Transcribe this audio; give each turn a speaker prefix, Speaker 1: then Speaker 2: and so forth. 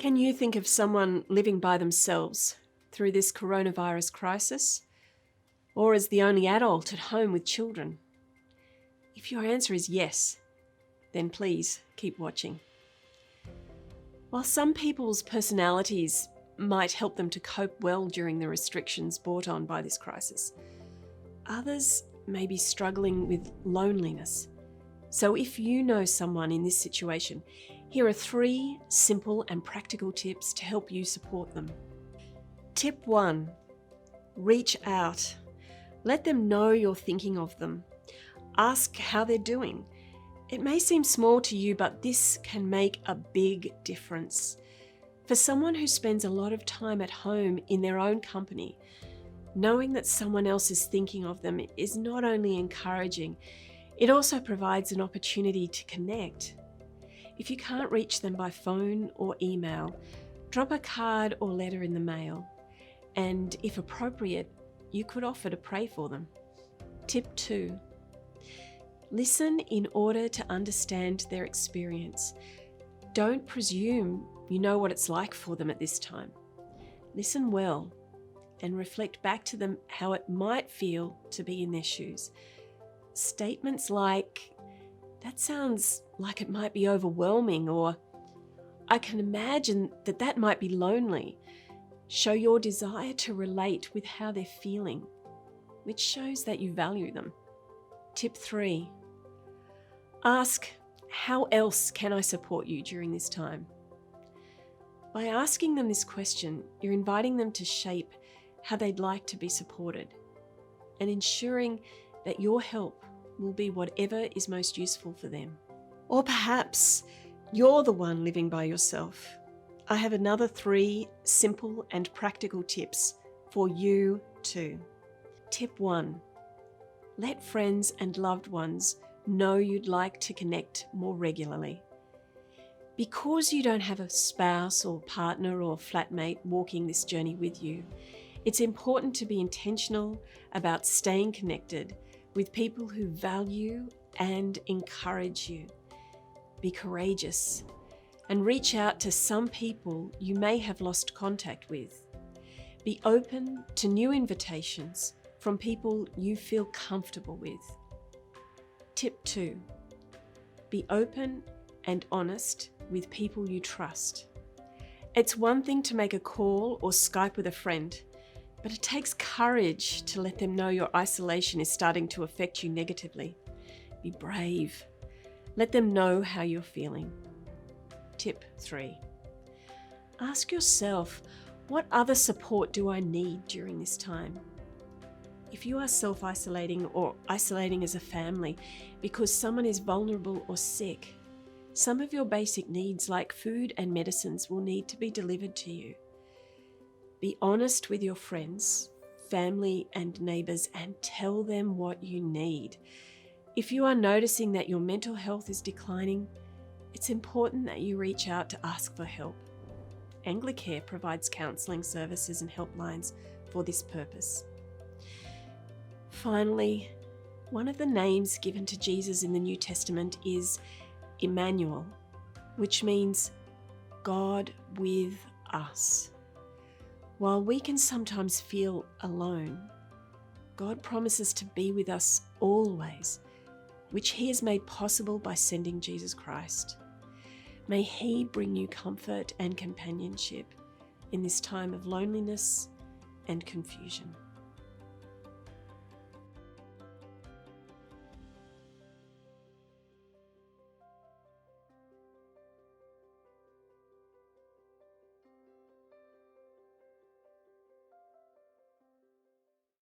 Speaker 1: Can you think of someone living by themselves through this coronavirus crisis, or as the only adult at home with children? If your answer is yes, then please keep watching. While some people's personalities might help them to cope well during the restrictions brought on by this crisis, others may be struggling with loneliness. So if you know someone in this situation, here are 3 simple and practical tips to help you support them. Tip 1, reach out. Let them know you're thinking of them. Ask how they're doing. It may seem small to you, but this can make a big difference. For someone who spends a lot of time at home in their own company, knowing that someone else is thinking of them is not only encouraging, it also provides an opportunity to connect. If you can't reach them by phone or email, drop a card or letter in the mail. And if appropriate, you could offer to pray for them. Tip 2, listen in order to understand their experience. Don't presume you know what it's like for them at this time. Listen well and reflect back to them how it might feel to be in their shoes. Statements like, "That sounds like it might be overwhelming," or "I can imagine that might be lonely," show your desire to relate with how they're feeling, which shows that you value them. Tip 3, ask, "How else can I support you during this time?" By asking them this question, you're inviting them to shape how they'd like to be supported and ensuring that your help will be whatever is most useful for them. Or perhaps you're the one living by yourself. I have another 3 simple and practical tips for you too. Tip 1, let friends and loved ones know you'd like to connect more regularly. Because you don't have a spouse or partner or flatmate walking this journey with you, it's important to be intentional about staying connected with people who value and encourage you. Be courageous and reach out to some people you may have lost contact with. Be open to new invitations from people you feel comfortable with. Tip 2, be open and honest with people you trust. It's one thing to make a call or Skype with a friend, but it takes courage to let them know your isolation is starting to affect you negatively. Be brave. Let them know how you're feeling. Tip 3, ask yourself, what other support do I need during this time? If you are self-isolating or isolating as a family because someone is vulnerable or sick, some of your basic needs like food and medicines will need to be delivered to you. Be honest with your friends, family, and neighbours and tell them what you need. If you are noticing that your mental health is declining, it's important that you reach out to ask for help. Anglicare provides counselling services and helplines for this purpose. Finally, one of the names given to Jesus in the New Testament is Emmanuel, which means God with us. While we can sometimes feel alone, God promises to be with us always, which He has made possible by sending Jesus Christ. May He bring you comfort and companionship in this time of loneliness and confusion.